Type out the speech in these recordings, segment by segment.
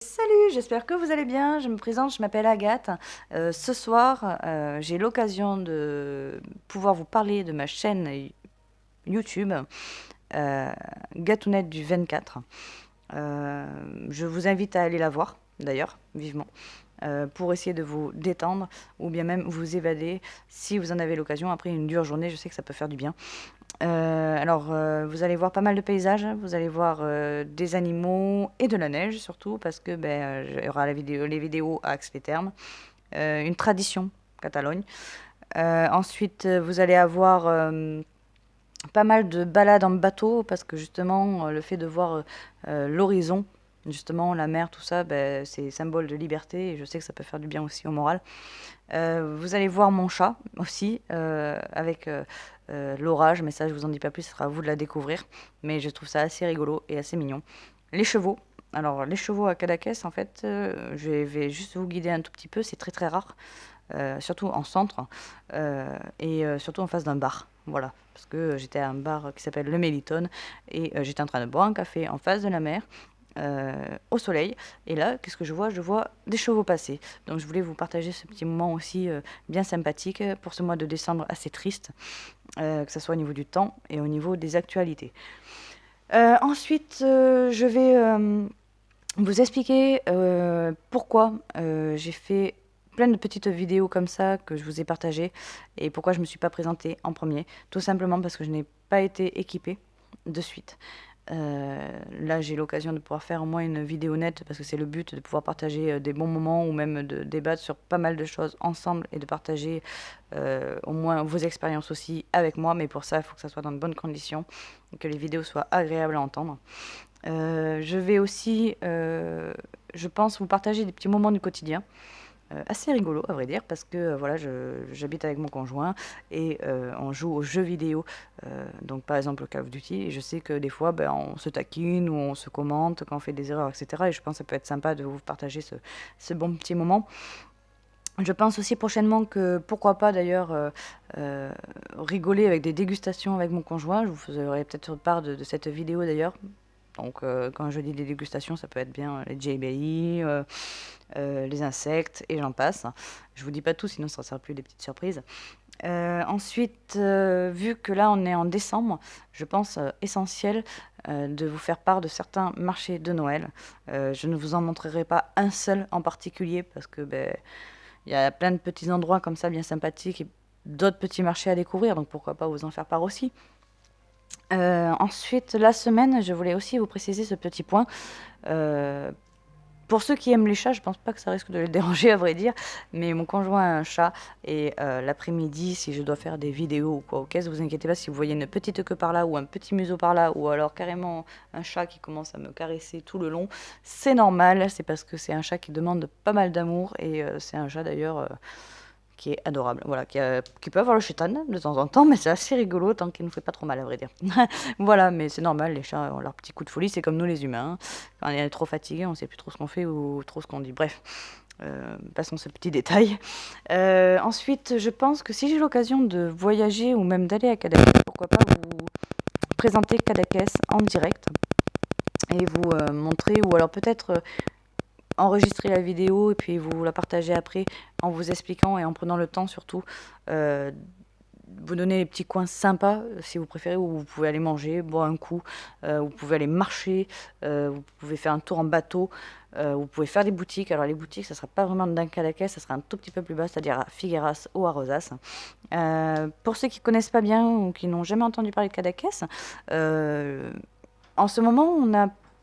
Salut, j'espère que vous allez bien. Je me présente, je m'appelle Agathe. Ce soir, j'ai l'occasion de pouvoir vous parler de ma chaîne YouTube, euh, Gatounette du 24. Je vous invite à aller la voir, d'ailleurs, vivement, pour essayer de vous détendre ou bien même vous évader si vous en avez l'occasion. Après une dure journée, je sais que ça peut faire du bien. Vous allez voir pas mal de paysages, vous allez voir des animaux et de la neige surtout, parce que il y aura les vidéos à Ax-les-Thermes, une tradition Catalogne. Ensuite, vous allez avoir pas mal de balades en bateau, parce que justement, le fait de voir l'horizon, justement, la mer, tout ça, c'est symbole de liberté, et je sais que ça peut faire du bien aussi au moral. Vous allez voir mon chat aussi, avec l'orage, mais ça je vous en dis pas plus, ce sera à vous de la découvrir. Mais je trouve ça assez rigolo et assez mignon. Les chevaux. Alors les chevaux à Cadaqués, en fait, je vais juste vous guider un tout petit peu, c'est très très rare, surtout en centre, surtout en face d'un bar. Voilà, parce que j'étais à un bar qui s'appelle Le Mélitone et j'étais en train de boire un café en face de la mer, au soleil. Et là, qu'est-ce que je vois? Je vois des chevaux passer. Donc je voulais vous partager ce petit moment aussi bien sympathique pour ce mois de décembre assez triste, que ce soit au niveau du temps et au niveau des actualités. Ensuite, je vais vous expliquer pourquoi j'ai fait plein de petites vidéos comme ça que je vous ai partagées et pourquoi je ne me suis pas présentée en premier. Tout simplement parce que je n'ai pas été équipée de suite. Là, j'ai l'occasion de pouvoir faire au moins une vidéo nette parce que c'est le but de pouvoir partager des bons moments ou même de débattre sur pas mal de choses ensemble et de partager au moins vos expériences aussi avec moi. Mais pour ça, il faut que ça soit dans de bonnes conditions et que les vidéos soient agréables à entendre. Je vais aussi, je pense, vous partager des petits moments du quotidien. Assez rigolo à vrai dire parce que voilà, j'habite avec mon conjoint et on joue aux jeux vidéo, donc par exemple Call of Duty, et je sais que des fois on se taquine ou on se commente quand on fait des erreurs, etc. Et je pense que ça peut être sympa de vous partager ce bon petit moment. Je pense aussi prochainement que pourquoi pas d'ailleurs euh, rigoler avec des dégustations avec mon conjoint. Je vous ferai peut-être part de cette vidéo d'ailleurs. Donc quand je dis des dégustations, ça peut être bien les jelly, les insectes et j'en passe. Je vous dis pas tout, sinon ça ne sera plus des petites surprises. Ensuite, vu que là on est en décembre, je pense essentiel de vous faire part de certains marchés de Noël. Je ne vous en montrerai pas un seul en particulier parce que il y a plein de petits endroits comme ça bien sympathiques et d'autres petits marchés à découvrir, donc pourquoi pas vous en faire part aussi. Ensuite, la semaine, je voulais aussi vous préciser ce petit point. Euh, pour ceux qui aiment les chats, je pense pas que ça risque de les déranger à vrai dire, mais mon conjoint a un chat et l'après-midi, si je dois faire des vidéos ou quoi, ok, vous inquiétez pas si vous voyez une petite queue par là ou un petit museau par là ou alors carrément un chat qui commence à me caresser tout le long, c'est normal, c'est parce que c'est un chat qui demande pas mal d'amour et c'est un chat d'ailleurs qui est adorable, voilà, qui peut avoir le chétan de temps en temps, mais c'est assez rigolo tant qu'il ne fait pas trop mal à vrai dire. Voilà, mais c'est normal, les chats ont leur petit coup de folie, c'est comme nous les humains. Quand on est trop fatigué, on ne sait plus trop ce qu'on fait ou trop ce qu'on dit. Bref, passons ce petit détail. Ensuite, je pense que si j'ai l'occasion de voyager ou même d'aller à Cadaqués, pourquoi pas vous présenter Cadaqués en direct et vous montrer, ou alors peut-être enregistrer la vidéo et puis vous la partager après en vous expliquant et en prenant le temps surtout euh, vous donner les petits coins sympas si vous préférez où vous pouvez aller manger, boire un coup, vous pouvez aller marcher, vous pouvez faire un tour en bateau, vous pouvez faire des boutiques. Alors les boutiques, ça sera pas vraiment dans Cadaqués, ça sera un tout petit peu plus bas, c'est-à-dire à Figueras ou à Rosas. Pour ceux qui connaissent pas bien ou qui n'ont jamais entendu parler de Cadaqués, euh, en ce moment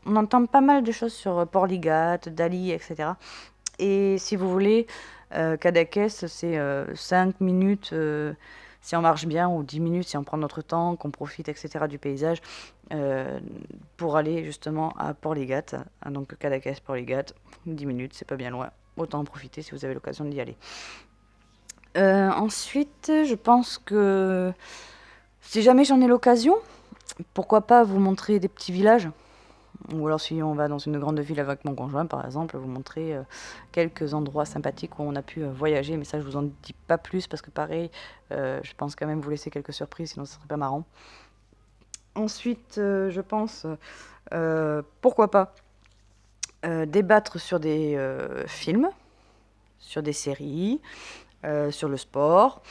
on entend pas mal de choses sur Portligat, Dali, etc. Et si vous voulez, Cadaqués, c'est 5 minutes si on marche bien, ou 10 minutes si on prend notre temps, qu'on profite, etc. du paysage, euh, pour aller justement à Portligat. Donc Cadaqués, Portligat, 10 minutes, c'est pas bien loin. Autant en profiter si vous avez l'occasion d'y aller. Ensuite, je pense que si jamais j'en ai l'occasion, pourquoi pas vous montrer des petits villages. Ou alors si on va dans une grande ville avec mon conjoint, par exemple, vous montrer quelques endroits sympathiques où on a pu voyager. Mais ça, je vous en dis pas plus parce que pareil, je pense quand même vous laisser quelques surprises, sinon ce serait pas marrant. Ensuite, je pense, pourquoi pas, débattre sur des films, sur des séries, sur le sport.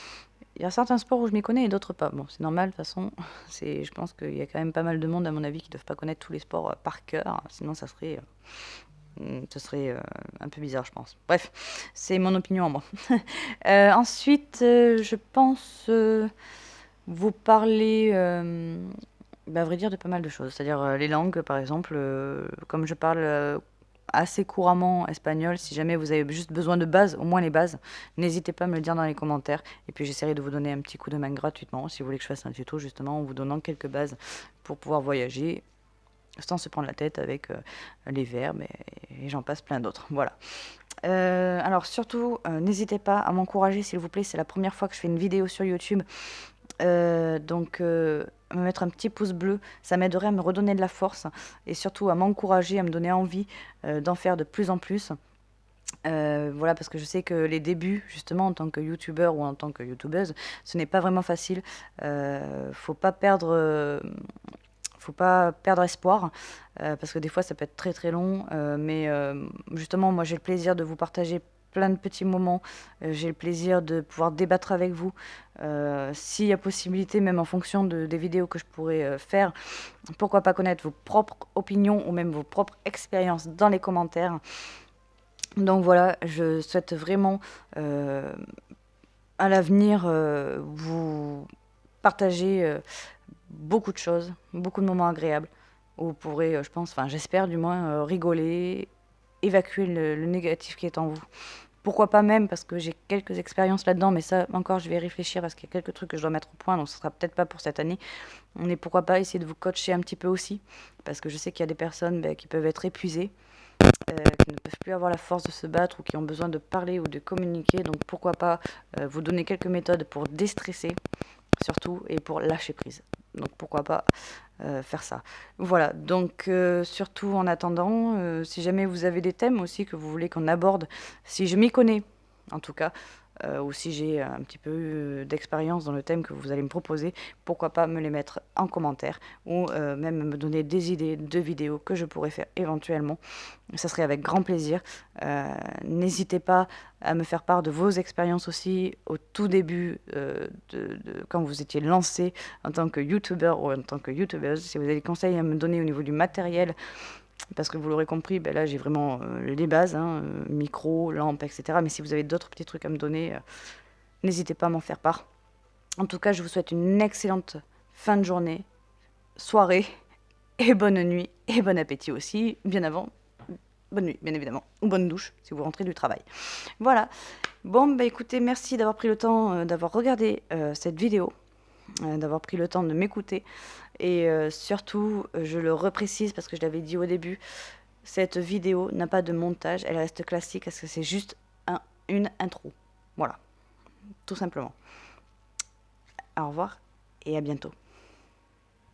Il y a certains sports où je m'y connais et d'autres pas. Bon, c'est normal, de toute façon. Je pense qu'il y a quand même pas mal de monde, à mon avis, qui ne doivent pas connaître tous les sports par cœur. Sinon, ce serait un peu bizarre, je pense. Bref, c'est mon opinion à moi. Ensuite, je pense vous parler, à vrai dire, de pas mal de choses. C'est-à-dire les langues, par exemple. Comme je parle assez couramment espagnol, si jamais vous avez juste besoin de bases, au moins les bases, n'hésitez pas à me le dire dans les commentaires. Et puis j'essaierai de vous donner un petit coup de main gratuitement, si vous voulez que je fasse un tuto, justement, en vous donnant quelques bases pour pouvoir voyager sans se prendre la tête avec les verbes et j'en passe plein d'autres. Voilà. Alors surtout, n'hésitez pas à m'encourager, s'il vous plaît. C'est la première fois que je fais une vidéo sur YouTube. Donc, me mettre un petit pouce bleu, ça m'aiderait à me redonner de la force et surtout à m'encourager, à me donner envie d'en faire de plus en plus. Voilà, parce que je sais que les débuts, justement, en tant que youtubeur ou en tant que youtubeuse, ce n'est pas vraiment facile. Faut pas perdre espoir, parce que des fois ça peut être très très long, mais justement moi j'ai le plaisir de vous partager plein de petits moments, j'ai le plaisir de pouvoir débattre avec vous, s'il y a possibilité, même en fonction des vidéos que je pourrais faire, pourquoi pas connaître vos propres opinions ou même vos propres expériences dans les commentaires. Donc voilà, je souhaite vraiment à l'avenir vous partager beaucoup de choses, beaucoup de moments agréables, où vous pourrez, je pense, enfin j'espère du moins, rigoler, évacuer le négatif qui est en vous. Pourquoi pas même, parce que j'ai quelques expériences là-dedans, mais ça encore je vais y réfléchir parce qu'il y a quelques trucs que je dois mettre au point, donc ce sera peut-être pas pour cette année. Mais pourquoi pas essayer de vous coacher un petit peu aussi, parce que je sais qu'il y a des personnes qui peuvent être épuisées, qui ne peuvent plus avoir la force de se battre ou qui ont besoin de parler ou de communiquer, donc pourquoi pas vous donner quelques méthodes pour déstresser surtout et pour lâcher prise. Donc pourquoi pas faire ça. Voilà, donc surtout en attendant, si jamais vous avez des thèmes aussi que vous voulez qu'on aborde, si je m'y connais en tout cas, ou si j'ai un petit peu d'expérience dans le thème que vous allez me proposer, pourquoi pas me les mettre en commentaire ou même me donner des idées de vidéos que je pourrais faire éventuellement. Ça serait avec grand plaisir. N'hésitez pas à me faire part de vos expériences aussi au tout début, quand vous étiez lancé en tant que youtubeur ou en tant que youtubeuse. Si vous avez des conseils à me donner au niveau du matériel, parce que vous l'aurez compris, ben là j'ai vraiment les bases, hein, micro, lampe, etc. Mais si vous avez d'autres petits trucs à me donner, n'hésitez pas à m'en faire part. En tout cas, je vous souhaite une excellente fin de journée, soirée, et bonne nuit, et bon appétit aussi, bien avant. Bonne nuit, bien évidemment, ou bonne douche si vous rentrez du travail. Voilà. Bon, bah écoutez, merci d'avoir pris le temps d'avoir regardé cette vidéo, d'avoir pris le temps de m'écouter. Et surtout, je le reprécise parce que je l'avais dit au début, cette vidéo n'a pas de montage, elle reste classique parce que c'est juste une intro. Voilà, tout simplement. Au revoir et à bientôt.